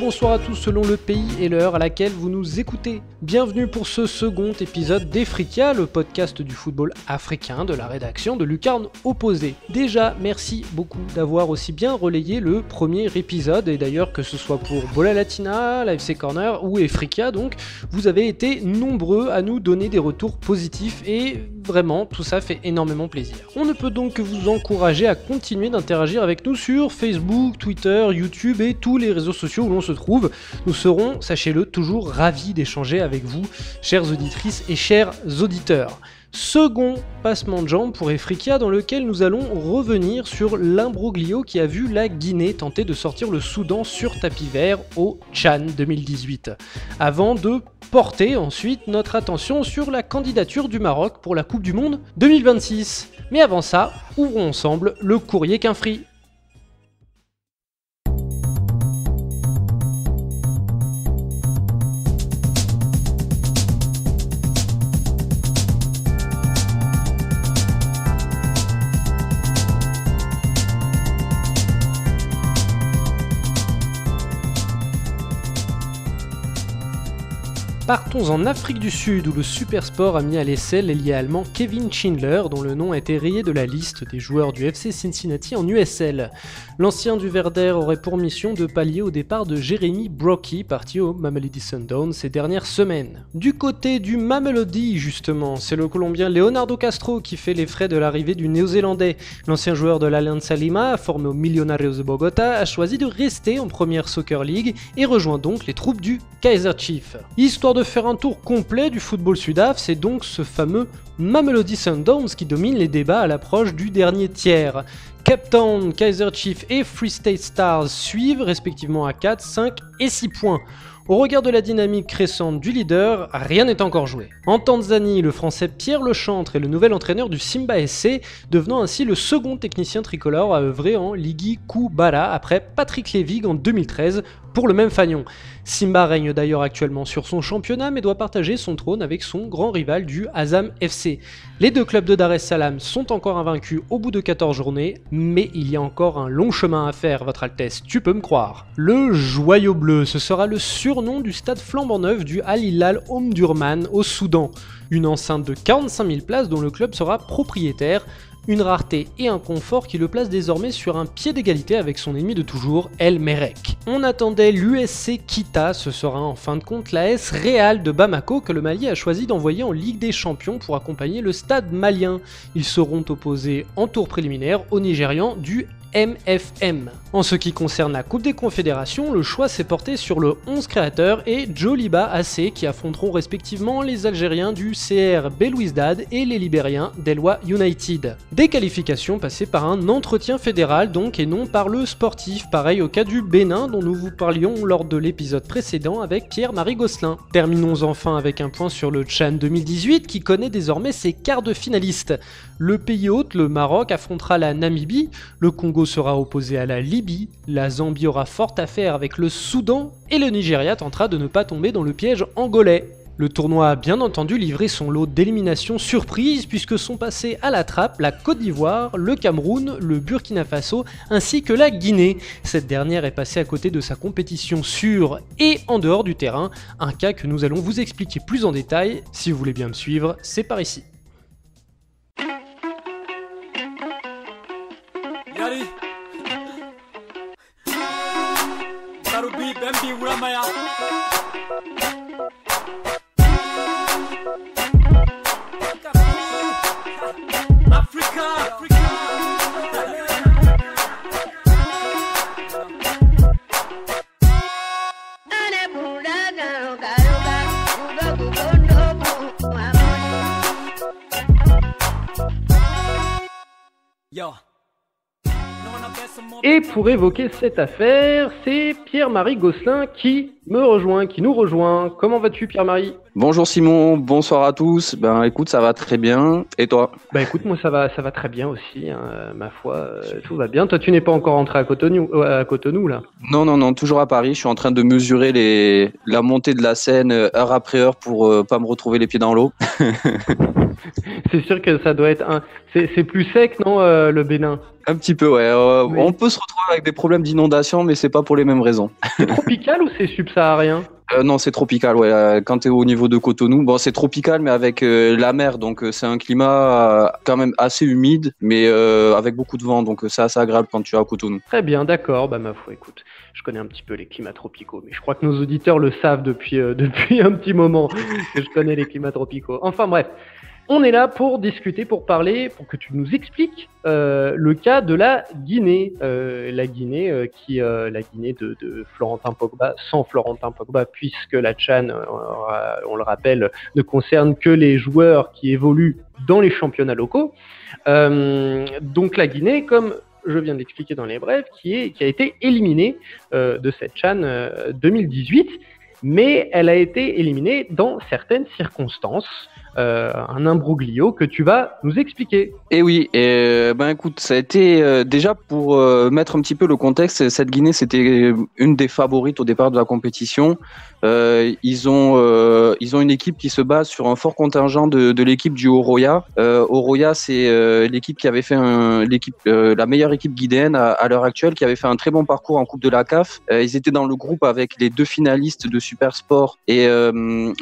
bonsoir à tous selon le pays et l'heure à laquelle vous nous écoutez. Bienvenue pour ce second épisode d'Efrica, le podcast du football africain de la rédaction de Lucarne Opposée. Déjà, merci beaucoup d'avoir aussi bien relayé le premier épisode, et d'ailleurs que ce soit pour Bola Latina, l'AFC Corner ou Efrica, donc vous avez été nombreux à nous donner des retours positifs et vraiment tout ça fait énormément plaisir. On ne peut donc que vous encourager à continuer d'interagir avec nous sur Facebook, Twitter, YouTube et tous les réseaux sociaux où l'on se trouve. Nous serons, sachez-le, toujours ravis d'échanger avec vous, chères auditrices et chers auditeurs. Second passement de jambes pour Efrica dans lequel nous allons revenir sur l'imbroglio qui a vu la Guinée tenter de sortir le Soudan sur tapis vert au Tchad 2018. Avant de porter ensuite notre attention sur la candidature du Maroc pour la Coupe du Monde 2026. Mais avant ça, ouvrons ensemble le courrier qu'un free. Partons en Afrique du Sud où le Supersport a mis à l'essai l'ailier allemand Kevin Schindler dont le nom a été rayé de la liste des joueurs du FC Cincinnati en USL. L'ancien du Werder aurait pour mission de pallier au départ de Jeremy Brockie parti au Mamelodi Sundowns ces dernières semaines. Du côté du Mamelodi justement, c'est le Colombien Leonardo Castro qui fait les frais de l'arrivée du Néo-Zélandais. L'ancien joueur de l'Alianza Lima, formé aux Millonarios de Bogota, a choisi de rester en première Soccer League et rejoint donc les troupes du Kaizer Chiefs. Histoire de faire un tour complet du football sudaf, c'est donc ce fameux Mamelodi Sundowns qui domine les débats à l'approche du dernier tiers. Cape Town, Kaizer Chiefs et Free State Stars suivent respectivement à 4, 5 et 6 points. Au regard de la dynamique crescente du leader, rien n'est encore joué. En Tanzanie, le français Pierre Lechantre est le nouvel entraîneur du Simba SC, devenant ainsi le second technicien tricolore à œuvrer en Ligi Kubara après Patrick Levig en 2013 pour le même fanion. Simba règne d'ailleurs actuellement sur son championnat mais doit partager son trône avec son grand rival du Azam FC. Les deux clubs de Dar es Salaam sont encore invaincus au bout de 14 journées, mais il y a encore un long chemin à faire, Votre Altesse, tu peux me croire. Le Joyau Bleu, ce sera le surnom du stade flambant neuf du Al Hilal Omdurman au Soudan. Une enceinte de 45 000 places dont le club sera propriétaire. Une rareté et un confort qui le place désormais sur un pied d'égalité avec son ennemi de toujours, El Merreikh. On attendait l'USC Kita, ce sera en fin de compte l'AS Real de Bamako que le Mali a choisi d'envoyer en Ligue des Champions pour accompagner le stade malien. Ils seront opposés en tour préliminaire aux Nigérians du MFM. En ce qui concerne la Coupe des Confédérations, le choix s'est porté sur le 11 créateur et Djoliba AC qui affronteront respectivement les Algériens du CR Belouizdad et les Libériens d'Elwa United. Des qualifications passées par un entretien fédéral donc et non par le sportif, pareil au cas du Bénin dont nous vous parlions lors de l'épisode précédent avec Pierre-Marie Gosselin. Terminons enfin avec un point sur le Tchad 2018 qui connaît désormais ses quarts de finalistes. Le pays hôte, le Maroc, affrontera la Namibie, le Congo sera opposé à la Libye, la Zambie aura fort à faire avec le Soudan et le Nigeria tentera de ne pas tomber dans le piège angolais. Le tournoi a bien entendu livré son lot d'éliminations surprises puisque sont passés à la trappe la Côte d'Ivoire, le Cameroun, le Burkina Faso ainsi que la Guinée. Cette dernière est passée à côté de sa compétition sur et en dehors du terrain, un cas que nous allons vous expliquer plus en détail. Si vous voulez bien me suivre, c'est par ici. Et pour évoquer cette affaire, c'est Pierre-Marie Gosselin qui nous rejoint. Comment vas-tu Pierre-Marie ? Bonjour Simon, bonsoir à tous. Ben écoute, ça va très bien. Et toi ? Bah écoute, moi ça va très bien aussi, hein. Ma foi, tout va bien. Toi tu n'es pas encore rentré à Cotonou là ? Non, toujours à Paris. Je suis en train de mesurer la montée de la Seine heure après heure pour pas me retrouver les pieds dans l'eau. C'est sûr que ça doit être c'est plus sec, non, le Bénin ? Un petit peu, ouais. Oui. On peut se retrouver avec des problèmes d'inondation, mais c'est pas pour les mêmes raisons. C'est tropical ou c'est subsaharien? Non, c'est tropical, ouais. Quand tu es au niveau de Cotonou, bon, c'est tropical, mais avec la mer, donc c'est un climat quand même assez humide, mais avec beaucoup de vent, donc c'est assez agréable quand tu es à Cotonou. Très bien, d'accord. Bah ma foi, écoute, je connais un petit peu les climats tropicaux, mais je crois que nos auditeurs le savent depuis, depuis un petit moment que je connais les climats tropicaux. Enfin bref, on est là pour discuter, pour parler, pour que tu nous expliques le cas de la Guinée. La Guinée la Guinée de Florentin Pogba, sans Florentin Pogba, puisque la CHAN, on le rappelle, ne concerne que les joueurs qui évoluent dans les championnats locaux. Donc la Guinée, comme je viens de l'expliquer dans les brèves, qui a été éliminée de cette CHAN 2018, mais elle a été éliminée dans certaines circonstances. Un imbroglio que tu vas nous expliquer. Et oui, et ben écoute, ça a été déjà pour mettre un petit peu le contexte, cette Guinée c'était une des favorites au départ de la compétition. Ils ont une équipe qui se base sur un fort contingent de l'équipe du Oroya. Oroya, c'est l'équipe qui avait fait la meilleure équipe guinéenne à l'heure actuelle, qui avait fait un très bon parcours en Coupe de la CAF. Ils étaient dans le groupe avec les 2 finalistes de Super Sport et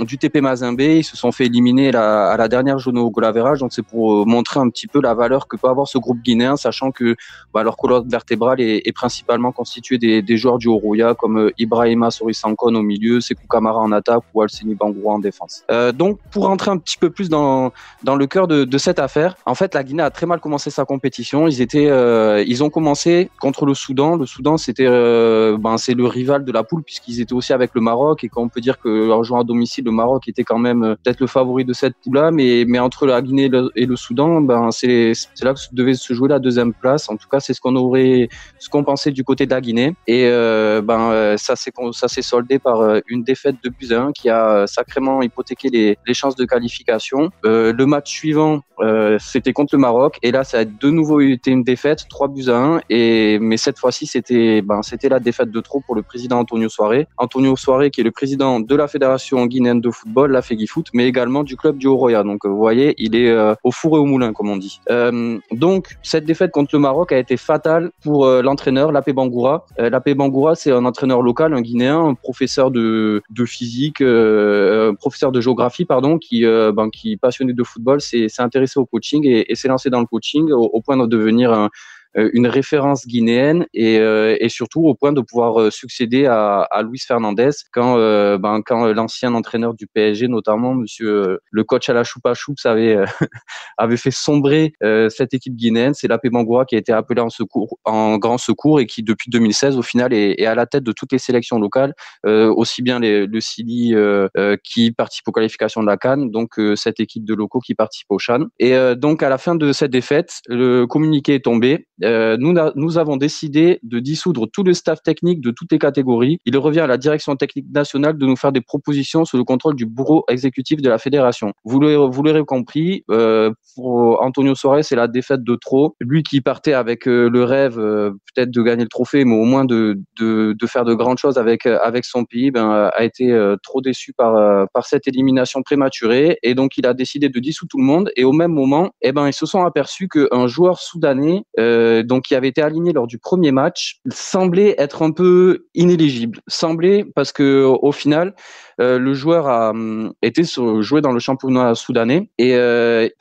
du TP Mazembe. Ils se sont fait éliminer à la dernière journée au goal average. Donc c'est pour montrer un petit peu la valeur que peut avoir ce groupe guinéen, sachant que leur colonne vertébrale est principalement constituée des joueurs du Oroya comme Ibrahima Sory-Sankone au milieu, Sekou Kamara en attaque ou Alseni Bangoura en défense. Donc pour rentrer un petit peu plus dans le cœur de cette affaire, en fait la Guinée a très mal commencé sa compétition. Ils ont commencé contre le Soudan. Le Soudan c'est le rival de la poule puisqu'ils étaient aussi avec le Maroc, et quand on peut dire que leur joueur à domicile, le Maroc était quand même peut-être le favori de cette poule-là, mais entre la Guinée et le Soudan, c'est là que devait se jouer la 2e place. En tout cas, c'est ce qu'on pensait du côté de la Guinée. Et ça s'est soldé par une défaite de 2-1 qui a sacrément hypothéqué les chances de qualification. Le match suivant, c'était contre le Maroc, et là, ça a de nouveau été une défaite, 3-1. Mais cette fois-ci, c'était la défaite de trop pour le président Antonio Soare. Antonio Soare, qui est le président de la Fédération guinéenne de football, la FEGIFOOT, mais également du club du Oroya. Donc, vous voyez, il est au four et au moulin, comme on dit. Donc, cette défaite contre le Maroc a été fatale pour l'entraîneur, Lapé Bangoura. Lapé Bangoura, c'est un entraîneur local, un Guinéen, un professeur de physique, professeur de géographie, pardon, qui passionné de football, s'est intéressé au coaching et s'est lancé dans le coaching au point de devenir une référence guinéenne et surtout au point de pouvoir succéder à Luis Fernandez quand l'ancien entraîneur du PSG, notamment monsieur le coach à la Choupa Choups, avait fait sombrer cette équipe guinéenne. C'est Lapé Bangoura qui a été appelé en grand secours et qui depuis 2016 au final est à la tête de toutes les sélections locales, aussi bien le Sili qui participe aux qualifications de la CAN, donc cette équipe de locaux qui participe au CHAN. Et donc à la fin de cette défaite, le communiqué est tombé. Nous avons décidé de dissoudre tout le staff technique de toutes les catégories. Il revient à la direction technique nationale de nous faire des propositions sous le contrôle du bureau exécutif de la fédération. Vous l'aurez compris, pour Antonio Soares, c'est la défaite de trop. Lui qui partait avec le rêve peut-être de gagner le trophée, mais au moins de faire de grandes choses avec son pays, a été trop déçu par cette élimination prématurée, et donc il a décidé de dissoudre tout le monde. Et au même moment, ils se sont aperçus qu'un joueur soudanais donc qui avait été aligné lors du premier match semblait être un peu inéligible. Parce que au final, le joueur a été joué dans le championnat soudanais, et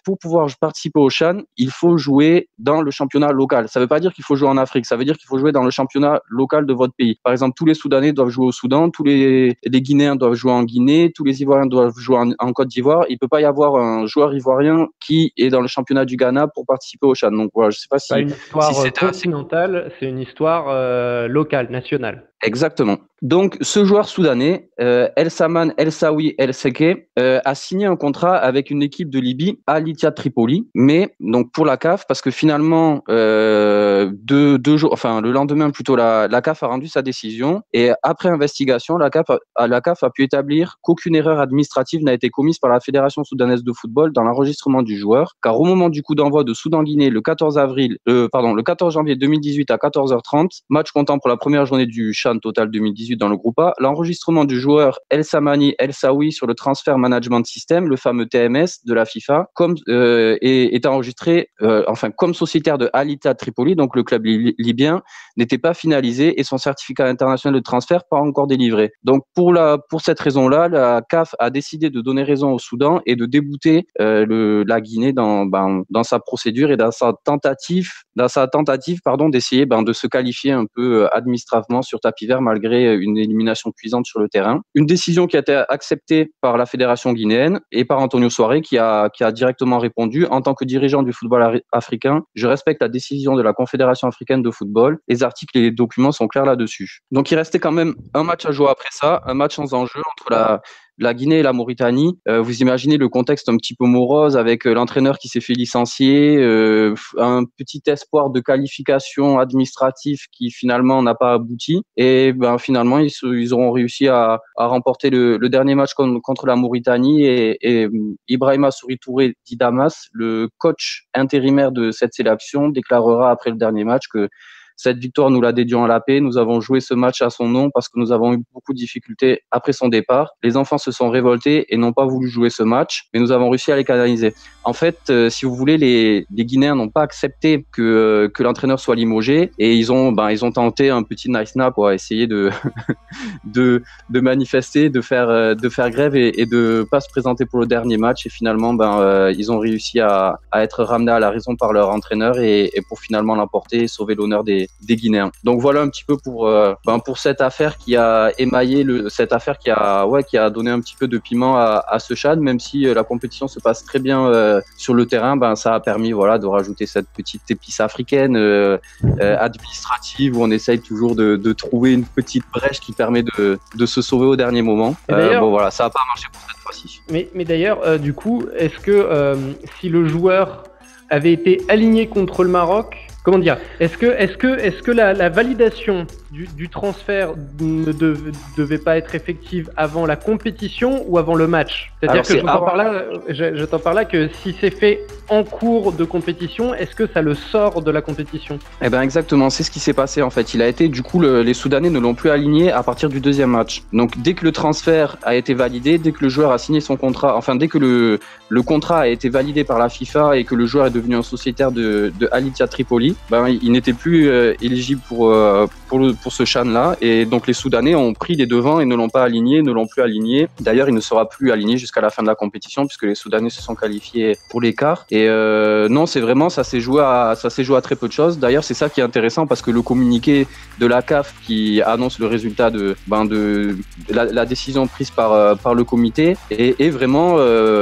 pour pouvoir participer au CHAN, il faut jouer dans le championnat local. Ça ne veut pas dire qu'il faut jouer en Afrique, ça veut dire qu'il faut jouer dans le championnat local de votre pays. Par exemple, tous les Soudanais doivent jouer au Soudan, tous les Guinéens doivent jouer en Guinée, tous les Ivoiriens doivent jouer en Côte d'Ivoire. Il ne peut pas y avoir un joueur ivoirien qui est dans le championnat du Ghana pour participer au CHAN. Donc voilà, je ne sais pas si une histoire continentale, c'est une histoire locale, nationale. Exactement. Donc, ce joueur soudanais, El Saman El Sawi El Seke, a signé un contrat avec une équipe de Libye, Al Ittihad Tripoli, mais donc pour la CAF, parce que finalement, le lendemain plutôt, la CAF a rendu sa décision, et après investigation, la CAF a pu établir qu'aucune erreur administrative n'a été commise par la Fédération soudanaise de football dans l'enregistrement du joueur, car au moment du coup d'envoi de Soudan-Guinée le 14 janvier 2018 à 14h30, match comptant pour la première journée du CHAN Total 2018, 2018 dans le groupe A. L'enregistrement du joueur El Samani El Saoui sur le Transfer Management System, le fameux TMS de la FIFA, est enregistré comme sociétaire de Al Ittihad Tripoli, donc le club libyen, n'était pas finalisé et son certificat international de transfert pas encore délivré. Donc pour cette raison-là, la CAF a décidé de donner raison au Soudan et de débouter la Guinée dans sa procédure et dans sa tentative d'essayer de se qualifier un peu administrativement sur tapis vert malgré une élimination cuisante sur le terrain. Une décision qui a été acceptée par la fédération guinéenne et par Antonio Soare qui a directement répondu: en tant que dirigeant du football africain, je respecte la décision de la Confédération africaine de football. Les articles et les documents sont clairs là-dessus. Donc il restait quand même un match à jouer après ça, un match sans enjeu entre la Guinée et la Mauritanie. Vous imaginez le contexte un petit peu morose avec l'entraîneur qui s'est fait licencier, un petit espoir de qualification administrative qui finalement n'a pas abouti. Et finalement, ils auront réussi à remporter le dernier match contre la Mauritanie et Ibrahima Souri Touré Didamas, le coach intérimaire de cette sélection, déclarera après le dernier match que cette victoire, nous la dédions à la paix. Nous avons joué ce match à son nom parce que nous avons eu beaucoup de difficultés après son départ. Les enfants se sont révoltés et n'ont pas voulu jouer ce match, mais nous avons réussi à les canaliser. En fait, si vous voulez, les Guinéens n'ont pas accepté que l'entraîneur soit limogé et ils ont tenté un petit nice nap, essayer de manifester, de faire grève et de pas se présenter pour le dernier match. Et finalement, ils ont réussi à être ramenés à la raison par leur entraîneur et pour finalement l'emporter et sauver l'honneur des Guinéens. Donc voilà un petit peu pour cette affaire qui a émaillé qui a donné un petit peu de piment à ce CHAN, même si la compétition se passe très bien sur le terrain. Ça a permis de rajouter cette petite épice africaine administrative où on essaye toujours de trouver une petite brèche qui permet de se sauver au dernier moment. Ça n'a pas marché pour cette fois-ci. Mais d'ailleurs, du coup, est-ce que si le joueur avait été aligné contre le Maroc, comment dire, est-ce que la validation du transfert ne devait pas être effective avant la compétition ou avant le match? C'est-à-dire que j'entends par là que si c'est fait en cours de compétition, est-ce que ça le sort de la compétition? Exactement, c'est ce qui s'est passé en fait. Les Soudanais ne l'ont plus aligné à partir du deuxième match. Donc dès que le transfert a été validé, dès que le joueur a signé son contrat, dès que le contrat a été validé par la FIFA et que le joueur est devenu un sociétaire de Al Ittihad Tripoli, il n'était plus éligible pour ce CHAN-là. Et donc les Soudanais ont pris les devants et ne l'ont plus aligné. D'ailleurs, il ne sera plus aligné jusqu'à la fin de la compétition puisque les Soudanais se sont qualifiés pour les quarts. Et non, c'est vraiment, ça s'est joué à très peu de choses. D'ailleurs, c'est ça qui est intéressant parce que le communiqué de la CAF qui annonce le résultat de la décision prise par le comité est vraiment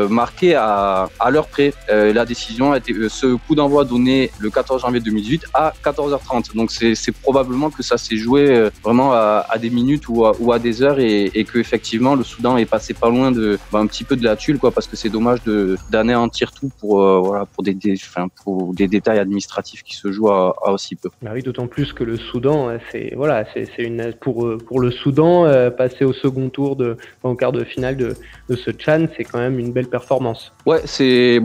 marqué à l'heure près. La décision a été ce coup d'envoi donné le 14 janvier 2018 à 14h30. Donc c'est probablement que ça s'est joué vraiment à des minutes ou à des heures et que effectivement le Soudan est passé pas loin de un petit peu de la tuile parce que c'est dommage d'anéantir tout pour des détails administratifs qui se jouent à aussi peu. Oui, d'autant plus que le Soudan pour le Soudan passer au second tour au quart de finale de ce CHAN, c'est quand même une belle performance. Ouais,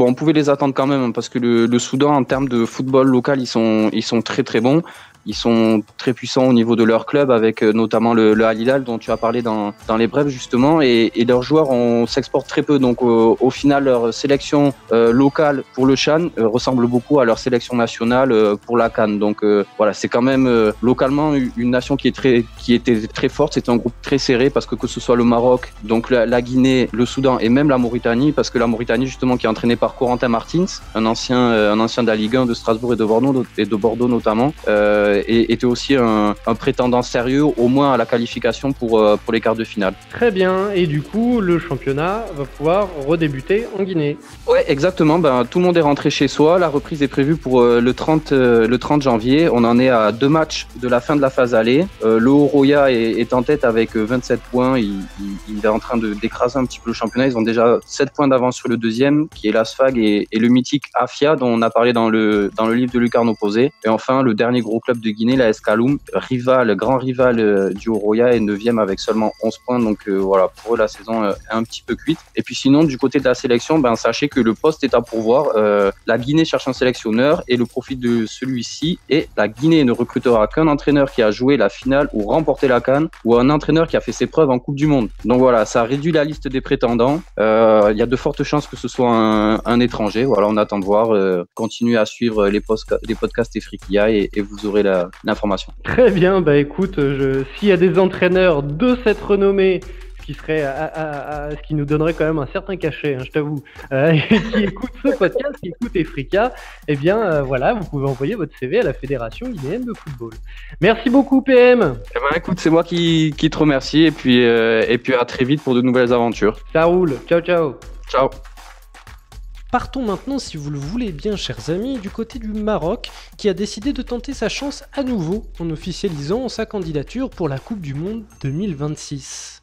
on pouvait les attendre quand même parce que le Soudan en termes de football local, ils sont très très bons. Ils sont très puissants au niveau de leur club avec notamment le Al Hilal dont tu as parlé dans les brèves justement et leurs joueurs s'exportent très peu donc au final leur sélection locale pour le CHAN ressemble beaucoup à leur sélection nationale pour la CAN. Donc c'est quand même localement une nation qui était très forte. C'était un groupe très serré parce que ce soit le Maroc, donc la Guinée, le Soudan et même la Mauritanie, parce que la Mauritanie justement qui est entraînée par Corentin Martins, un ancien de la Ligue 1 de Strasbourg et de Bordeaux notamment, et était aussi un prétendant sérieux au moins à la qualification pour les quarts de finale. Très bien, et du coup le championnat va pouvoir redébuter en Guinée. Ouais, exactement, tout le monde est rentré chez soi, la reprise est prévue pour le 30 janvier, on en est à 2 matchs de la fin de la phase aller. Le Horoya est en tête avec 27 points, il est en train d'écraser un petit peu le championnat, ils ont déjà 7 points d'avance sur le deuxième qui est l'Asfag et le mythique Afia dont on a parlé dans le livre de Lucarne Opposé. Et enfin le dernier gros club club de Guinée, la Kaloum, grand rival du Oroya, est 9e avec seulement 11 points. Donc voilà, pour eux, la saison est un petit peu cuite. Et puis sinon, du côté de la sélection, sachez que le poste est à pourvoir. La Guinée cherche un sélectionneur et le profit de celui-ci. Et la Guinée ne recrutera qu'un entraîneur qui a joué la finale ou remporté la CAN, ou un entraîneur qui a fait ses preuves en Coupe du Monde. Donc voilà, ça réduit la liste des prétendants. Il y a de fortes chances que ce soit un étranger. Voilà, on attend de voir. Continuez à suivre les podcasts Efrikia et vous aurez l'information. Très bien, écoute, s'il y a des entraîneurs de cette renommée, ce qui nous donnerait quand même un certain cachet, je t'avoue, qui écoute ce podcast, qui écoute Efrikia, voilà, vous pouvez envoyer votre CV à la Fédération guinéenne de football. Merci beaucoup, PM. Écoute, c'est moi qui te remercie et puis à très vite pour de nouvelles aventures. Ça roule. Ciao, ciao. Ciao. Partons maintenant, si vous le voulez bien, chers amis, du côté du Maroc, qui a décidé de tenter sa chance à nouveau en officialisant sa candidature pour la Coupe du Monde 2026.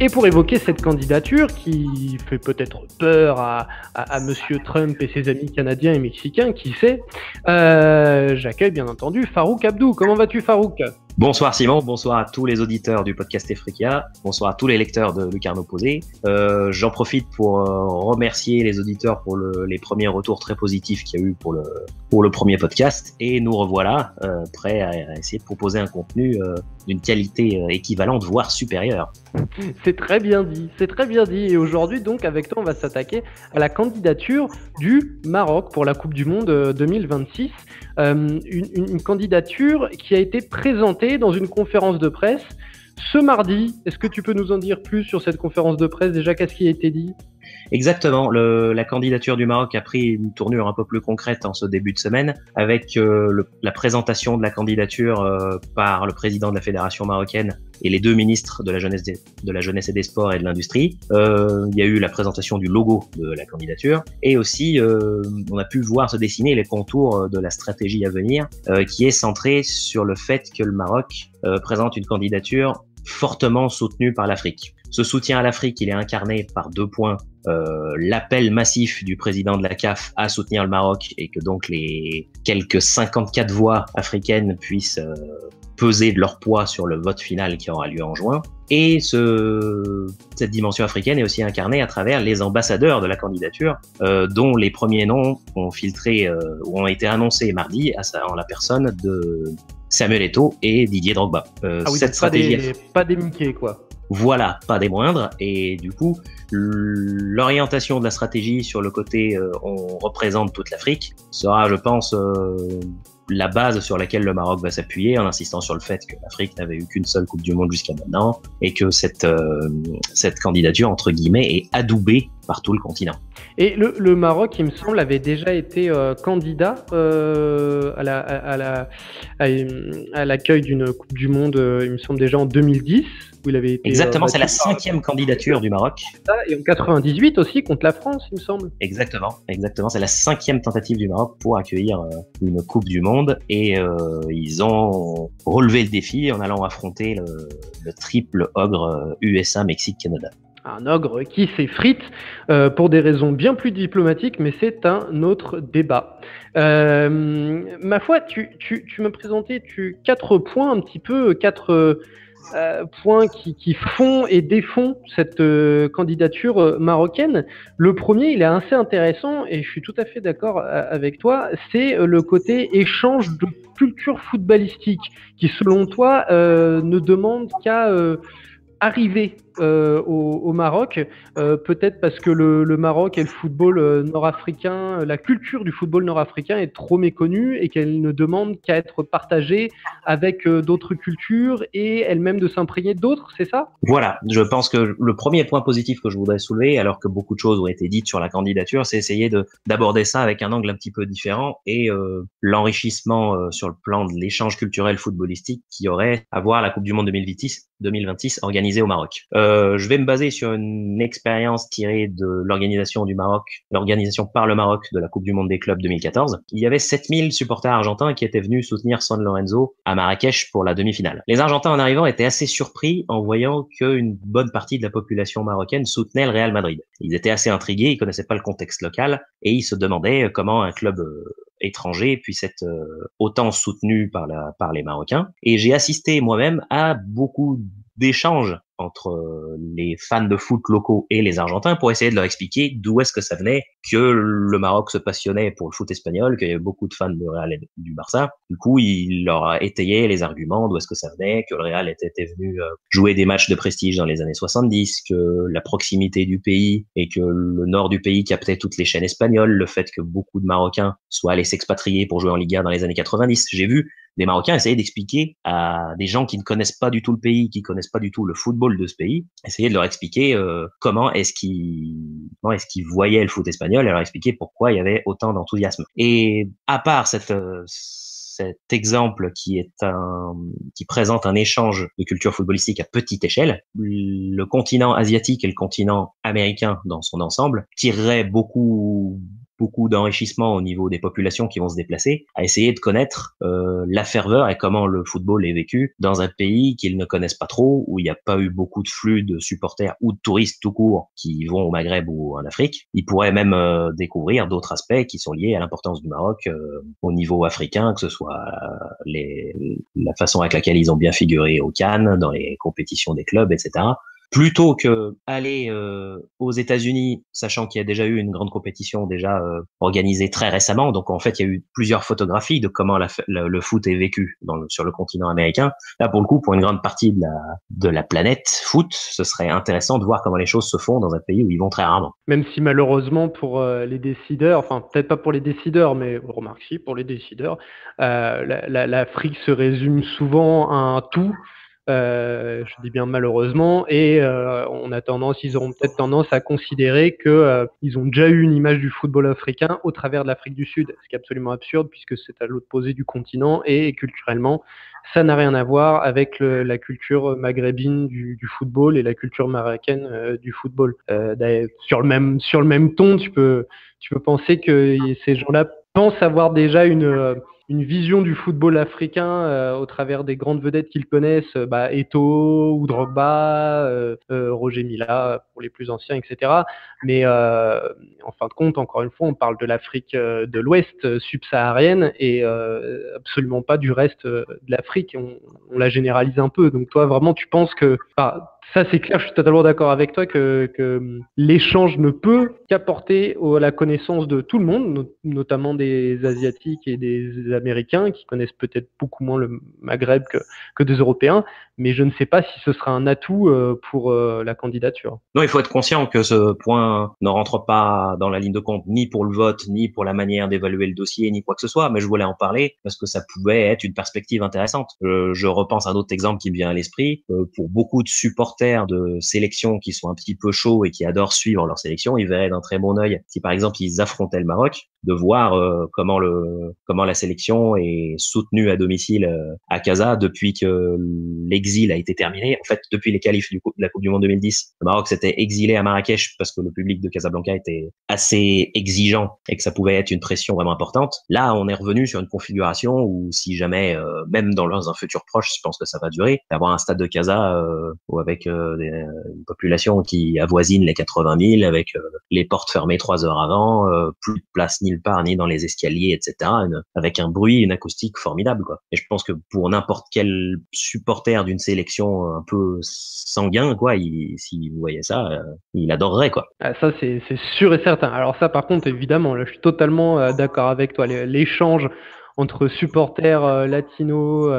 Et pour évoquer cette candidature qui fait peut-être peur à Monsieur Trump et ses amis canadiens et mexicains, qui sait, j'accueille bien entendu Farouk Abdou. Comment vas-tu, Farouk ? Bonsoir Simon, bonsoir à tous les auditeurs du podcast Efrikia, bonsoir à tous les lecteurs de Lucarno Posé. J'en profite pour remercier les auditeurs pour les premiers retours très positifs qu'il y a eu pour le premier podcast, et nous revoilà prêts à essayer de proposer un contenu d'une qualité équivalente, voire supérieure. C'est très bien dit, et aujourd'hui donc avec toi on va s'attaquer à la candidature du Maroc pour la Coupe du Monde 2026, une candidature qui a été présentée dans une conférence de presse ce mardi. Est-ce que tu peux nous en dire plus sur cette conférence de presse déjà? Qu'est-ce qui a été dit? Exactement, la candidature du Maroc a pris une tournure un peu plus concrète en ce début de semaine avec la présentation de la candidature par le président de la fédération marocaine et les deux ministres de la jeunesse et des sports et de l'industrie. Il y a eu la présentation du logo de la candidature et aussi on a pu voir se dessiner les contours de la stratégie à venir qui est centrée sur le fait que le Maroc présente une candidature fortement soutenue par l'Afrique. Ce soutien à l'Afrique, il est incarné par 2 points. L'appel massif du président de la CAF à soutenir le Maroc et que donc les quelques 54 voix africaines puissent peser de leur poids sur le vote final qui aura lieu en juin. Et cette dimension africaine est aussi incarnée à travers les ambassadeurs de la candidature, dont les premiers noms ont filtré ou ont été annoncés mardi en la personne de Samuel Eto'o et Didier Drogba. Cette stratégie, pas des Mickey, quoi. Voilà, pas des moindres, et du coup, l'orientation de la stratégie sur le côté on représente toute l'Afrique sera, je pense, la base sur laquelle le Maroc va s'appuyer en insistant sur le fait que l'Afrique n'avait eu qu'une seule Coupe du Monde jusqu'à maintenant et que cette candidature, entre guillemets, est adoubée par tout le continent. Et le Maroc, il me semble, avait déjà été candidat à l'accueil d'une Coupe du Monde, il me semble déjà en 2010, où il avait été... Exactement, c'est la 5e candidature du Maroc. Et en 98 aussi, contre la France, il me semble. Exactement, c'est la 5e tentative du Maroc pour accueillir une Coupe du Monde, et ils ont relevé le défi en allant affronter le triple ogre USA, Mexique, Canada. Un ogre qui s'effrite pour des raisons bien plus diplomatiques, mais c'est un autre débat. Ma foi, tu me présentais 4 points, un petit peu 4 points qui font et défont cette candidature marocaine. Le premier, il est assez intéressant et je suis tout à fait d'accord avec toi, c'est le côté échange de culture footballistique qui, selon toi, ne demande qu'à arriver au Maroc, peut-être parce que le Maroc et le football nord-africain, la culture du football nord-africain est trop méconnue et qu'elle ne demande qu'à être partagée avec d'autres cultures et elle-même de s'imprégner d'autres, c'est ça? Voilà, je pense que le premier point positif que je voudrais soulever, alors que beaucoup de choses ont été dites sur la candidature, c'est essayer d'aborder ça avec un angle un petit peu différent et l'enrichissement sur le plan de l'échange culturel footballistique qui aurait à voir la Coupe du Monde 2026 organisée au Maroc. Je vais me baser sur une expérience tirée de l'organisation du Maroc, l'organisation par le Maroc de la Coupe du Monde des clubs 2014. Il y avait 7000 supporters argentins qui étaient venus soutenir San Lorenzo à Marrakech pour la demi-finale. Les Argentins en arrivant étaient assez surpris en voyant qu'une bonne partie de la population marocaine soutenait le Real Madrid. Ils étaient assez intrigués, ils connaissaient pas le contexte local et ils se demandaient comment un club étranger puisse être autant soutenu par les Marocains. Et j'ai assisté moi-même à beaucoup d'échanges entre les fans de foot locaux et les Argentins pour essayer de leur expliquer d'où est-ce que ça venait que le Maroc se passionnait pour le foot espagnol, qu'il y avait beaucoup de fans de Real et du Barça. Du coup, il leur a étayé les arguments d'où est-ce que ça venait, que le Real était venu jouer des matchs de prestige dans les années 70, que la proximité du pays et que le nord du pays captait toutes les chaînes espagnoles, le fait que beaucoup de Marocains soient allés s'expatrier pour jouer en Liga dans les années 90. J'ai vu des Marocains essayer d'expliquer à des gens qui ne connaissent pas du tout le pays, qui connaissent pas du tout le football de ce pays, essayer de leur expliquer comment est-ce qu'ils voyaient le foot espagnol et leur expliquer pourquoi il y avait autant d'enthousiasme. Et à part cet exemple qui présente un échange de culture footballistique à petite échelle, le continent asiatique et le continent américain dans son ensemble tireraient beaucoup d'enrichissement au niveau des populations qui vont se déplacer, à essayer de connaître la ferveur et comment le football est vécu dans un pays qu'ils ne connaissent pas trop, où il n'y a pas eu beaucoup de flux de supporters ou de touristes tout court qui vont au Maghreb ou en Afrique. Ils pourraient même découvrir d'autres aspects qui sont liés à l'importance du Maroc au niveau africain, que ce soit la façon avec laquelle ils ont bien figuré au CAN, dans les compétitions des clubs, etc. Plutôt que aller aux États-Unis, sachant qu'il y a déjà eu une grande compétition déjà organisée très récemment. Donc en fait, il y a eu plusieurs photographies de comment le foot est vécu sur le continent américain. Là, pour le coup, pour une grande partie de la planète foot, ce serait intéressant de voir comment les choses se font dans un pays où ils vont très rarement. Même si malheureusement pour les décideurs, enfin peut-être pas pour les décideurs, mais remarque si pour les décideurs, l'Afrique se résume souvent à un tout. Je dis bien malheureusement, et ils auront peut-être tendance à considérer que ils ont déjà eu une image du football africain au travers de l'Afrique du Sud, ce qui est absolument absurde puisque c'est à l'opposé du continent et culturellement, ça n'a rien à voir avec la culture maghrébine du football et la culture marocaine du football. Sur le même ton, tu peux penser que ces gens-là pensent avoir déjà une vision du football africain au travers des grandes vedettes qu'ils connaissent, Eto'o ou Drogba, Roger Mila pour les plus anciens, etc. Mais en fin de compte, encore une fois, on parle de l'Afrique de l'Ouest subsaharienne et absolument pas du reste de l'Afrique. On la généralise un peu. Donc toi, vraiment, tu penses que... ça, c'est clair, je suis totalement d'accord avec toi que l'échange ne peut qu'apporter à la connaissance de tout le monde, notamment des Asiatiques et des Américains qui connaissent peut-être beaucoup moins le Maghreb que des Européens, mais je ne sais pas si ce sera un atout pour la candidature. Non, il faut être conscient que ce point ne rentre pas dans la ligne de compte ni pour le vote, ni pour la manière d'évaluer le dossier, ni quoi que ce soit, mais je voulais en parler parce que ça pouvait être une perspective intéressante. Je repense à un autre exemple qui me vient à l'esprit. Pour beaucoup de supporters de sélections qui sont un petit peu chauds et qui adorent suivre leur sélection, ils verraient d'un très bon œil, si par exemple ils affrontaient le Maroc, de voir comment la sélection est soutenue à domicile à Casa depuis que l'exil a été terminé. En fait, depuis les qualifs de la Coupe du Monde 2010, le Maroc s'était exilé à Marrakech parce que le public de Casablanca était assez exigeant et que ça pouvait être une pression vraiment importante. Là, on est revenu sur une configuration où si jamais, même dans un futur proche, je pense que ça va durer, d'avoir un stade de Casa avec une population qui avoisine les 80 000, avec les portes fermées 3 heures avant, plus de place nulle part, ni dans les escaliers, etc., avec un bruit, une acoustique formidable, quoi. Et je pense que pour n'importe quel supporter d'une sélection un peu sanguin, quoi, s'il voyait ça, il adorerait, quoi. Ah, ça, c'est sûr et certain. Alors ça, par contre, évidemment, là, je suis totalement d'accord avec toi. L'échange entre supporters latinos,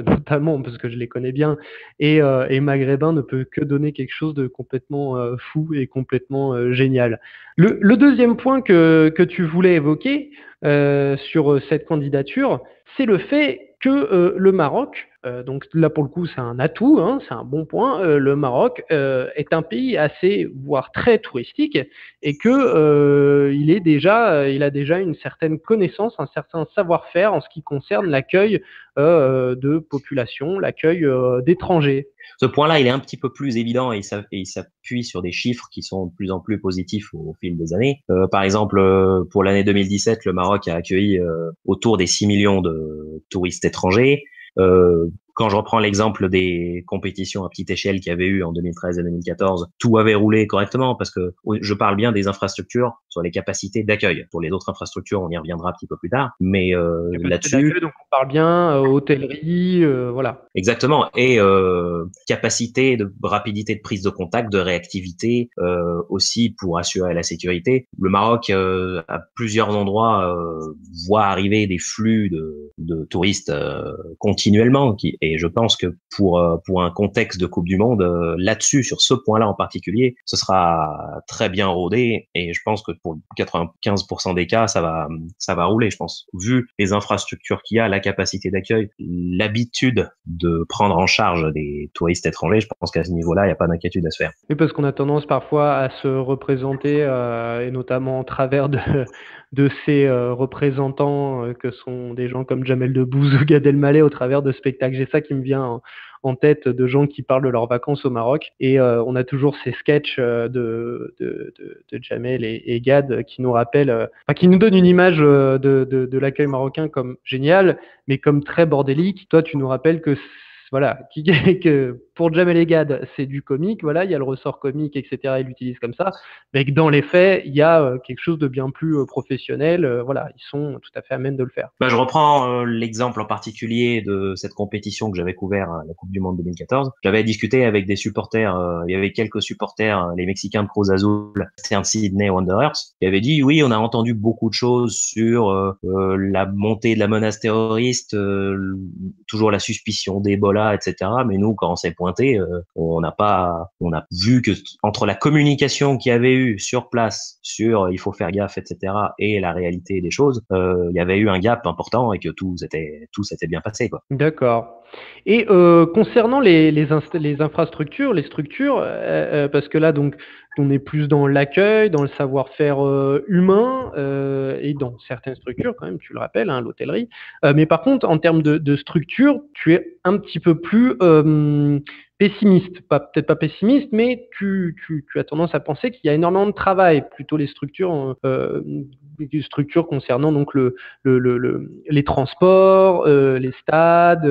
notamment parce que je les connais bien, et maghrébins ne peut que donner quelque chose de complètement fou et complètement génial. Le deuxième point que tu voulais évoquer sur cette candidature, c'est le fait que le Maroc, donc là pour le coup c'est un atout, hein, c'est un bon point, le Maroc est un pays assez, voire très touristique, et que il a déjà une certaine connaissance, un certain savoir-faire en ce qui concerne l'accueil de populations, l'accueil d'étrangers. Ce point-là, il est un petit peu plus évident et il s'appuie sur des chiffres qui sont de plus en plus positifs au fil des années. Par exemple, pour l'année 2017, le Maroc a accueilli autour des 6 millions de touristes étrangers. Quand je reprends l'exemple des compétitions à petite échelle qu'il y avait eu en 2013 et 2014, tout avait roulé correctement parce que je parle bien des infrastructures sur les capacités d'accueil. Pour les autres infrastructures, on y reviendra un petit peu plus tard. Mais là-dessus, donc on parle bien hôtellerie, voilà. exactement. Et capacité de rapidité de prise de contact, de réactivité aussi pour assurer la sécurité. Le Maroc, à plusieurs endroits, voit arriver des flux de touristes continuellement. Et je pense que pour un contexte de Coupe du Monde, là-dessus, sur ce point-là en particulier, ce sera très bien rodé. Et je pense que pour 95% des cas, ça va rouler, je pense. Vu les infrastructures qu'il y a, la capacité d'accueil, l'habitude de prendre en charge des touristes étrangers, je pense qu'à ce niveau-là, il n'y a pas d'inquiétude à se faire. Oui, parce qu'on a tendance parfois à se représenter, et notamment en travers de ces représentants que sont des gens comme Jamel Debbouze ou Gad Elmaleh au travers de spectacles. J'ai ça qui me vient en tête de gens qui parlent de leurs vacances au Maroc. Et on a toujours ces sketchs de Jamel et Gad qui nous rappellent, qui nous donnent une image de l'accueil marocain comme génial, mais comme très bordélique. Toi, tu nous rappelles que voilà, que pour Jamel et Gad, c'est du comique, voilà, il y a le ressort comique, etc., il l'utilise comme ça, mais que dans les faits, il y a quelque chose de bien plus professionnel, voilà, ils sont tout à fait à même de le faire. Je reprends l'exemple en particulier de cette compétition que j'avais couvert à la Coupe du Monde 2014. J'avais discuté avec des supporters, il y avait quelques supporters, les Mexicains de Cruz Azul, Sydney Wanderers, qui avaient dit oui, on a entendu beaucoup de choses sur la montée de la menace terroriste, toujours la suspicion d'Ebola, etc. Mais nous, quand on s'est pointé, on a vu que entre la communication qu'il y avait eu sur place, sur il faut faire gaffe, etc., et la réalité des choses, il y avait eu un gap important et que tout s'était bien passé, quoi. D'accord. Et concernant les infrastructures, les structures, parce que là, donc, on est plus dans l'accueil, dans le savoir-faire humain, et dans certaines structures, quand même, tu le rappelles, hein, l'hôtellerie. Mais par contre, en termes de structure, tu es un petit peu plus pessimiste. Peut-être pas pessimiste, mais tu as tendance à penser qu'il y a énormément de travail, plutôt les structures concernant donc les transports, les stades.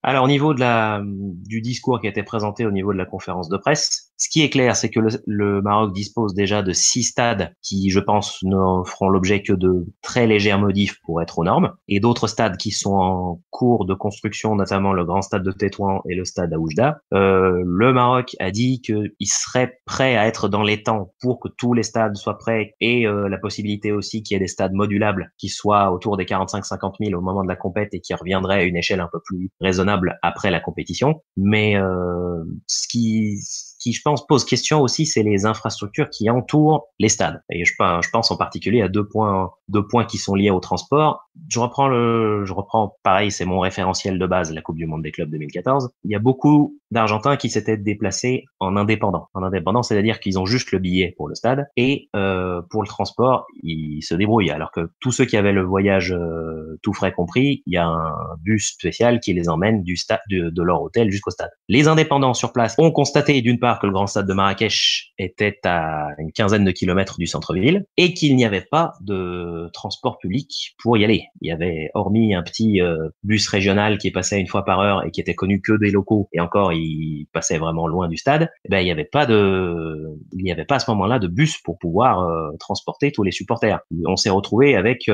Alors, au niveau du discours qui a été présenté au niveau de la conférence de presse, ce qui est clair, c'est que le Maroc dispose déjà de 6 stades qui, je pense, ne feront l'objet que de très légères modifs pour être aux normes, et d'autres stades qui sont en cours de construction, notamment le grand stade de Tétouan et le stade à Oujda. Le Maroc a dit qu'il serait prêt à être dans les temps pour que tous les stades soient prêts, et la possibilité aussi qu'il y ait des stades modulables qui soient autour des 45-50 000 au moment de la compète et qui reviendraient à une échelle un peu plus raisonnable après la compétition. Mais ce qui je pense pose question aussi, c'est les infrastructures qui entourent les stades. Et je pense en particulier à deux points qui sont liés au transport. Je reprends pareil, c'est mon référentiel de base, la Coupe du Monde des clubs 2014. Il y a beaucoup d'Argentins qui s'étaient déplacés en indépendant. En indépendant, c'est-à-dire qu'ils ont juste le billet pour le stade et pour le transport, ils se débrouillent. Alors que tous ceux qui avaient le voyage tout frais compris, il y a un bus spécial qui les emmène du stade de leur hôtel jusqu'au stade. Les indépendants sur place ont constaté d'une part que le grand stade de Marrakech était à une quinzaine de kilomètres du centre-ville et qu'il n'y avait pas de transport public pour y aller. Il y avait, hormis un petit bus régional qui passait une fois par heure et qui était connu que des locaux, et encore il passait vraiment loin du stade, il n'y avait pas à ce moment-là de bus pour pouvoir transporter tous les supporters. On s'est retrouvé avec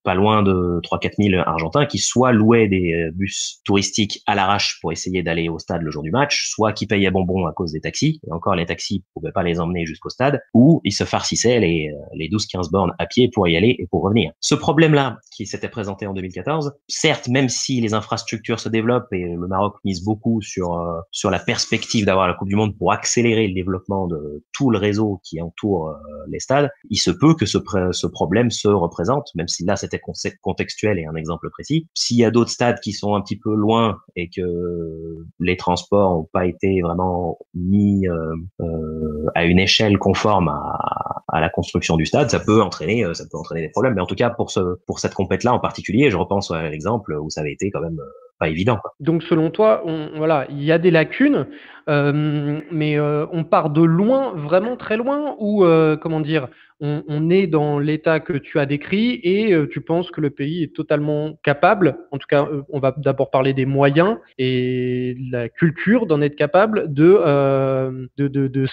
pas loin de 3-4 000 Argentins qui soit louaient des bus touristiques à l'arrache pour essayer d'aller au stade le jour du match, soit qui payaient bonbons à cause des taxis, et encore les taxis ne pouvaient pas les emmener jusqu'au stade, ou ils se farcissaient les 12-15 bornes à pied pour y y aller et pour revenir. Ce problème-là qui s'était présenté en 2014, certes, même si les infrastructures se développent et le Maroc mise beaucoup sur la perspective d'avoir la Coupe du Monde pour accélérer le développement de tout le réseau qui entoure les stades, il se peut que ce problème se représente, même si là c'était contextuel et un exemple précis. S'il y a d'autres stades qui sont un petit peu loin et que les transports n'ont pas été vraiment mis à une échelle conforme à la construction du stade, ça peut entraîner des problèmes. Mais en tout cas, pour cette compète-là en particulier, je repense à l'exemple où ça avait été quand même pas évident, quoi. Donc selon toi, voilà, il y a des lacunes, mais on part de loin, vraiment très loin, ou comment dire, on est dans l'état que tu as décrit et tu penses que le pays est totalement capable, en tout cas, on va d'abord parler des moyens et la culture d'en être capable de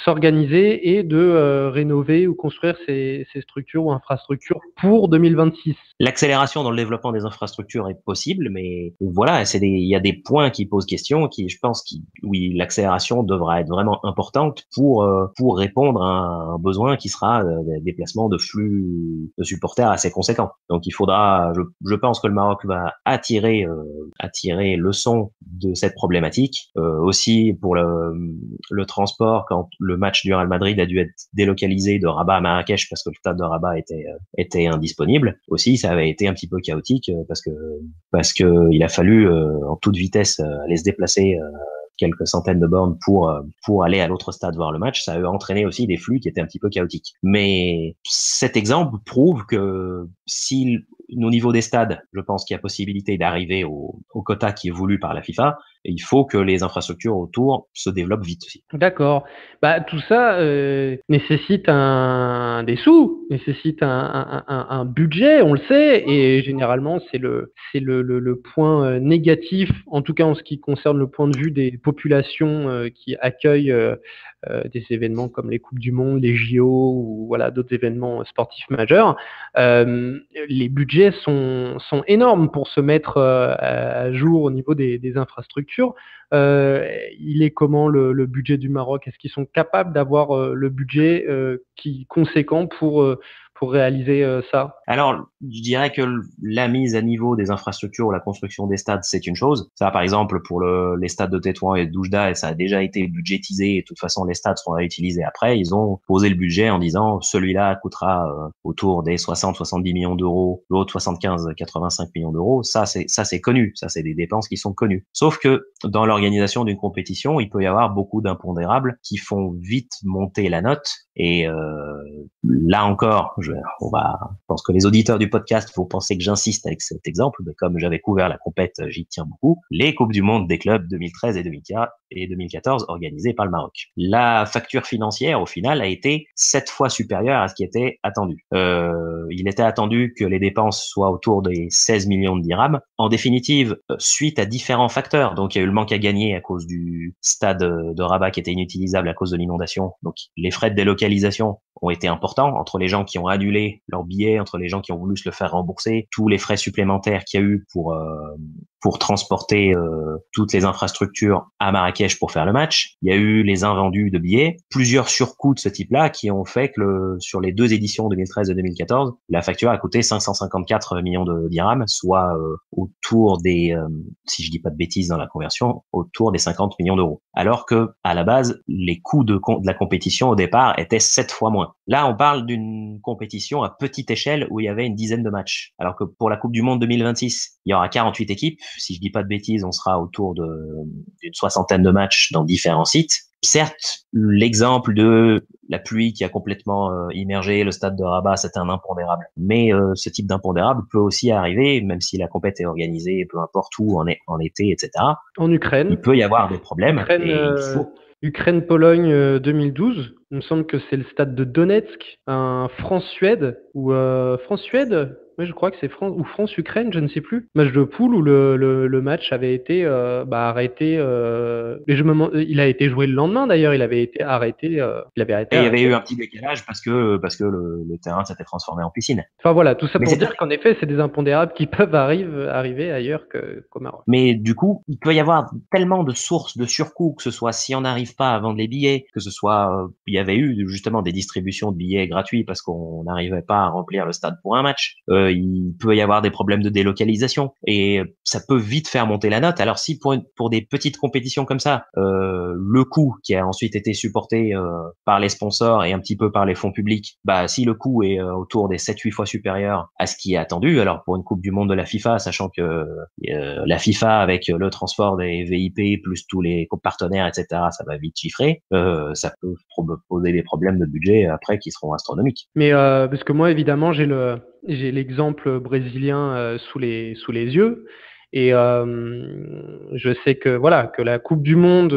s'organiser et de rénover ou construire ces structures ou infrastructures pour 2026. L'accélération dans le développement des infrastructures est possible, mais voilà, il y a des points qui posent question, je pense, oui, l'accélération devra être vraiment importante pour répondre à un besoin qui sera des déplacements de flux de supporters assez conséquents. Donc il faudra, je pense que le Maroc va attirer leçon de cette problématique. Aussi pour le transport, quand le match du Real Madrid a dû être délocalisé de Rabat à Marrakech parce que le stade de Rabat était indisponible. Aussi, ça avait été un petit peu chaotique parce que il a fallu en toute vitesse aller se déplacer quelques centaines de bornes pour aller à l'autre stade voir le match. Ça a entraîné aussi des flux qui étaient un petit peu chaotiques. Mais cet exemple prouve que si au niveau des stades, je pense qu'il y a possibilité d'arriver au quota qui est voulu par la FIFA, et il faut que les infrastructures autour se développent vite aussi. D'accord. Bah, tout ça nécessite des sous, nécessite un budget, on le sait, et généralement c'est le point négatif, en tout cas en ce qui concerne le point de vue des populations qui accueillent des événements comme les Coupes du Monde, les JO ou voilà d'autres événements sportifs majeurs. Les budgets sont énormes pour se mettre à jour au niveau des infrastructures. Il est comment le budget du Maroc? Est-ce qu'ils sont capables d'avoir le budget conséquent pour réaliser ça? Alors, je dirais que la mise à niveau des infrastructures ou la construction des stades, c'est une chose. Ça, par exemple, pour les stades de Tétouan et de Doujda, et ça a déjà été budgétisé et de toute façon, les stades seront réutilisés après. Ils ont posé le budget en disant celui-là coûtera autour des 60-70 millions d'euros, l'autre 75-85 millions d'euros. Ça, c'est connu. Ça, c'est des dépenses qui sont connues. Sauf que dans l'organisation d'une compétition, il peut y avoir beaucoup d'impondérables qui font vite monter la note. Et là encore, je pense que les auditeurs du podcast vont penser que j'insiste avec cet exemple, mais comme j'avais couvert la compète, j'y tiens beaucoup. Les Coupes du Monde des clubs 2013 et 2014 organisées par le Maroc. La facture financière, au final, a été 7 fois supérieure à ce qui était attendu. Il était attendu que les dépenses soient autour des 16 millions de dirhams. En définitive, suite à différents facteurs, donc il y a eu le manque à gagner à cause du stade de Rabat qui était inutilisable à cause de l'inondation. Donc les frais de délocalisation ont été importants entre les gens qui ont annulé leur billet, entre les gens qui ont voulu se le faire rembourser, tous les frais supplémentaires qu'il y a eu pour transporter toutes les infrastructures à Marrakech pour faire le match. Il y a eu les invendus de billets, plusieurs surcoûts de ce type-là qui ont fait que sur les deux éditions 2013 et 2014, la facture a coûté 554 millions de dirhams, soit autour des, si je dis pas de bêtises dans la conversion, autour des 50 millions d'euros. Alors que à la base, les coûts de la compétition au départ étaient 7 fois moins. Là, on parle d'une compétition à petite échelle où il y avait une dizaine de matchs. Alors que pour la Coupe du Monde 2026, il y aura 48 équipes. Si je dis pas de bêtises, on sera autour d'une soixantaine de matchs dans différents sites. Certes, l'exemple de la pluie qui a complètement immergé le stade de Rabat, c'était un impondérable. Mais ce type d'impondérable peut aussi arriver, même si la compète est organisée, peu importe où, en été, etc. En Ukraine. Il peut y avoir des problèmes. Ukraine-Pologne 2012. Il me semble que c'est le stade de Donetsk, un France-Suède ou France-Suède. Oui, je crois que c'est France ou France-Ukraine, je ne sais plus. Match de poule où le match avait été arrêté. Mais il a été joué le lendemain d'ailleurs. Il avait été arrêté. Il avait arrêté. Et il y avait eu un petit décalage parce que le terrain s'était transformé en piscine. Enfin voilà, tout ça pour dire qu'en effet, c'est des impondérables qui peuvent arriver ailleurs qu'au Maroc. Mais du coup, il peut y avoir tellement de sources de surcoût, que ce soit si on n'arrive pas à vendre les billets, que ce soit il y avait eu justement des distributions de billets gratuits parce qu'on n'arrivait pas à remplir le stade pour un match. Il peut y avoir des problèmes de délocalisation et ça peut vite faire monter la note. Alors si pour des petites compétitions comme ça, le coût qui a ensuite été supporté par les sponsors et un petit peu par les fonds publics, bah si le coût est autour des 7-8 fois supérieur à ce qui est attendu, alors pour une Coupe du Monde de la FIFA, sachant que la FIFA avec le transport des VIP plus tous les partenaires, etc., ça va vite chiffrer, ça peut poser des problèmes de budget après qui seront astronomiques. Mais parce que moi, évidemment, j'ai l'exemple brésilien sous les yeux. Et je sais que voilà que la Coupe du Monde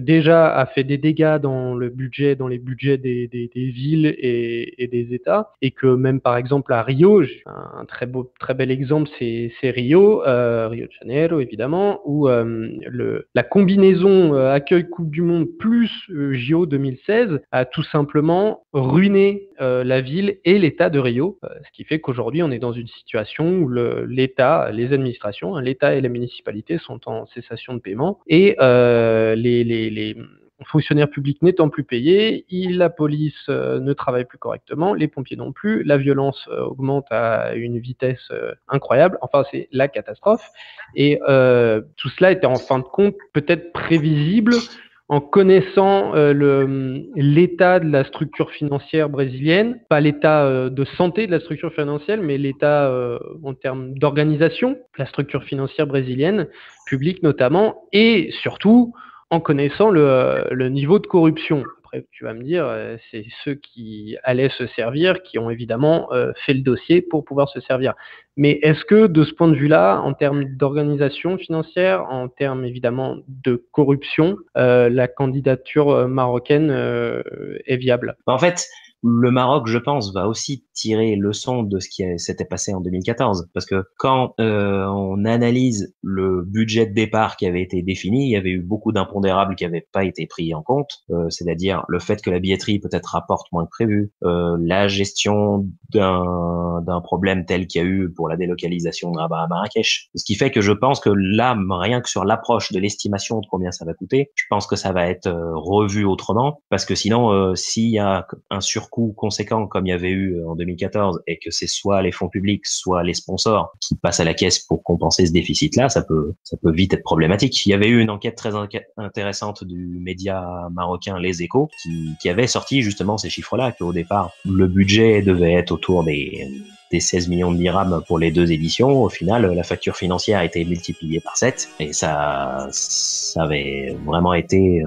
déjà a fait des dégâts dans les budgets des villes et des États, et que même par exemple à Rio, un très bel exemple, c'est Rio de Janeiro évidemment, où la combinaison accueil Coupe du Monde plus JO 2016 a tout simplement ruiné la ville et l'État de Rio, ce qui fait qu'aujourd'hui on est dans une situation où l'État, les administrations, l'État et la municipalité sont en cessation de paiement, et les fonctionnaires publics n'étant plus payés, la police ne travaille plus correctement, les pompiers non plus, la violence augmente à une vitesse incroyable, enfin c'est la catastrophe, et tout cela était en fin de compte peut-être prévisible en connaissant l'état de la structure financière brésilienne, pas l'état de santé de la structure financière, mais l'état en termes d'organisation de la structure financière brésilienne, publique notamment, et surtout en connaissant le niveau de corruption. Après, tu vas me dire, c'est ceux qui allaient se servir, qui ont évidemment fait le dossier pour pouvoir se servir. Mais est-ce que de ce point de vue-là, en termes d'organisation financière, en termes évidemment de corruption, la candidature marocaine est viable? En fait, le Maroc, je pense, va aussi tirer leçon de ce qui s'était passé en 2014. Parce que quand on analyse le budget de départ qui avait été défini, il y avait eu beaucoup d'impondérables qui n'avaient pas été pris en compte. C'est-à-dire le fait que la billetterie peut-être rapporte moins que prévu, la gestion d'un problème tel qu'il y a eu pour la délocalisation de Rabat à Marrakech. Ce qui fait que je pense que là, rien que sur l'approche de l'estimation de combien ça va coûter, je pense que ça va être revu autrement. Parce que sinon, s'il y a un surcoût conséquent comme il y avait eu en 2014 et que c'est soit les fonds publics, soit les sponsors qui passent à la caisse pour compenser ce déficit-là, ça peut vite être problématique. Il y avait eu une enquête très intéressante du média marocain Les Échos qui avait sorti justement ces chiffres-là, qu'au départ, le budget devait être autour des 16 millions de dirhams pour les 2 éditions. Au final, la facture financière a été multipliée par 7 et ça avait vraiment été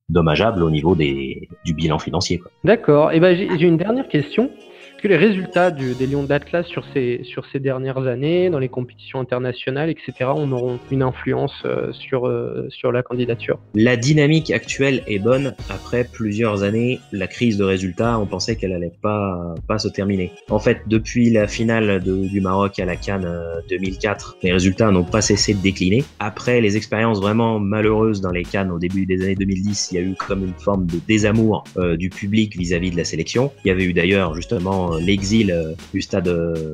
dommageable au niveau du bilan financier, quoi. D'accord. Et ben j'ai une dernière question. Est-ce que les résultats des Lions d'Atlas sur ces dernières années, dans les compétitions internationales, etc., auront une influence sur la candidature? La dynamique actuelle est bonne. Après plusieurs années, la crise de résultats, on pensait qu'elle allait pas se terminer. En fait, depuis la finale du Maroc à la CAN 2004, les résultats n'ont pas cessé de décliner. Après les expériences vraiment malheureuses dans les CAN au début des années 2010, il y a eu comme une forme de désamour du public vis-à-vis de la sélection. Il y avait eu d'ailleurs justement l'exil du stade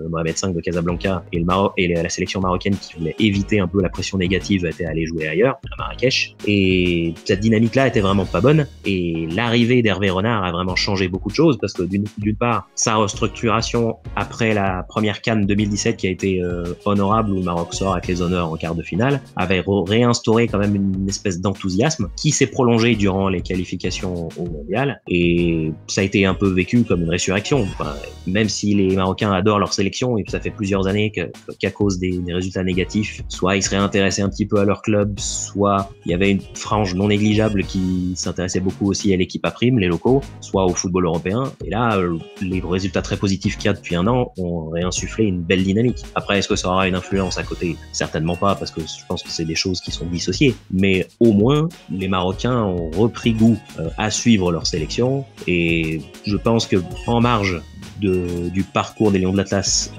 Mohamed V de Casablanca et la sélection marocaine qui voulait éviter un peu la pression négative était allée jouer ailleurs, à Marrakech. Et cette dynamique-là était vraiment pas bonne. Et l'arrivée d'Hervé Renard a vraiment changé beaucoup de choses parce que d'une part, sa restructuration après la première CAN 2017 qui a été honorable où le Maroc sort avec les honneurs en quart de finale, avait réinstauré quand même une espèce d'enthousiasme qui s'est prolongé durant les qualifications au mondial. Et ça a été un peu vécu comme une résurrection. Enfin, même si les Marocains adorent leur sélection et que ça fait plusieurs années qu'à cause des résultats négatifs, soit ils seraient intéressés un petit peu à leur club, soit il y avait une frange non négligeable qui s'intéressait beaucoup aussi à l'équipe à prime, les locaux, soit au football européen. Et là, les résultats très positifs qu'il y a depuis un an ont réinsufflé une belle dynamique. Après, est-ce que ça aura une influence à côté? Certainement pas, parce que je pense que c'est des choses qui sont dissociées. Mais au moins, les Marocains ont repris goût à suivre leur sélection et je pense que en marge du parcours des Lions de l'Atlas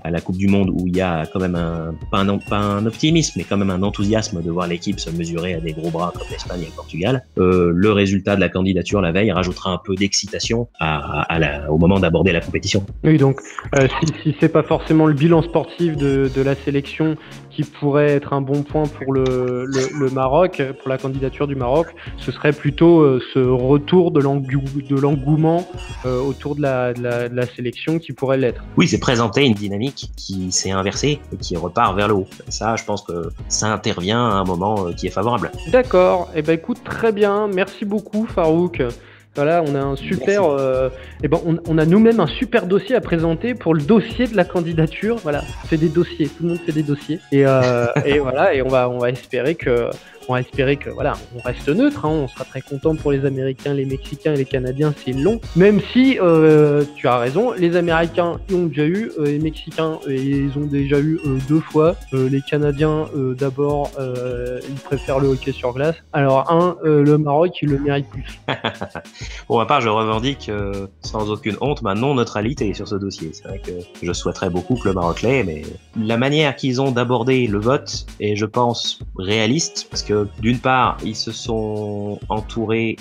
à la Coupe du Monde, où il y a quand même pas un optimisme, mais quand même un enthousiasme de voir l'équipe se mesurer à des gros bras comme l'Espagne et le Portugal, le résultat de la candidature la veille rajoutera un peu d'excitation au moment d'aborder la compétition. Oui, donc si c'est pas forcément le bilan sportif de la sélection qui pourrait être un bon point pour le Maroc, pour la candidature du Maroc, ce serait plutôt ce retour de l'engouement autour de la sélection qui pourrait l'être. Oui, c'est présenter une dynamique qui s'est inversée et qui repart vers le haut. Ça, je pense que ça intervient à un moment qui est favorable. D'accord, et ben écoute, très bien, merci beaucoup Farouk. Voilà, on a un super, on a nous-mêmes un super dossier à présenter pour le dossier de la candidature. Voilà, on fait des dossiers, tout le monde fait des dossiers, et voilà, et on va espérer que voilà, on reste neutre, hein, on sera très content pour les Américains, les Mexicains et les Canadiens, c'est long. Même si, tu as raison, les Américains ils ont déjà eu, les Mexicains ils ont déjà eu 2 fois, les Canadiens d'abord ils préfèrent le hockey sur glace. Alors le Maroc il le mérite plus. Pour ma part, je revendique sans aucune honte ma non-neutralité sur ce dossier. C'est vrai que je souhaiterais beaucoup que le Maroc l'ait, mais la manière qu'ils ont d'aborder le vote est, je pense, réaliste, parce que d'une part, ils se sont entourés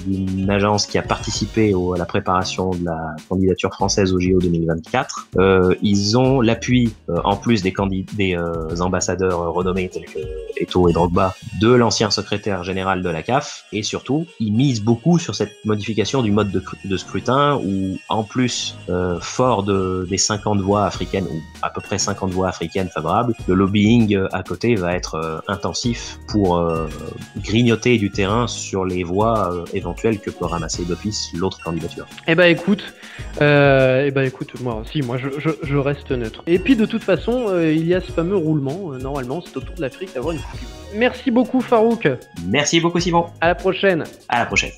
d'une agence qui a participé à la préparation de la candidature française au JO 2024. Ils ont l'appui, en plus des ambassadeurs renommés tels que Eto'o et Drogba, de l'ancien secrétaire général de la CAF, et surtout, ils misent beaucoup sur cette modification du mode de scrutin, où en plus, fort des 50 voix africaines, ou à peu près 50 voix africaines favorables, le lobbying à côté va être intensif pour grignoter du terrain sur les voix éventuelles que peut ramasser d'office l'autre candidature. Eh ben écoute, moi je reste neutre. Et puis de toute façon, il y a ce fameux roulement, normalement c'est au tour de l'Afrique d'avoir une coupe. Merci beaucoup Farouk. Merci beaucoup Simon. À la prochaine. À la prochaine.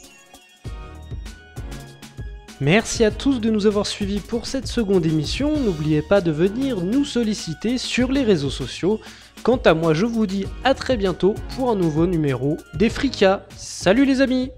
Merci à tous de nous avoir suivis pour cette seconde émission. N'oubliez pas de venir nous solliciter sur les réseaux sociaux. Quant à moi, je vous dis à très bientôt pour un nouveau numéro des Fricas. Salut les amis!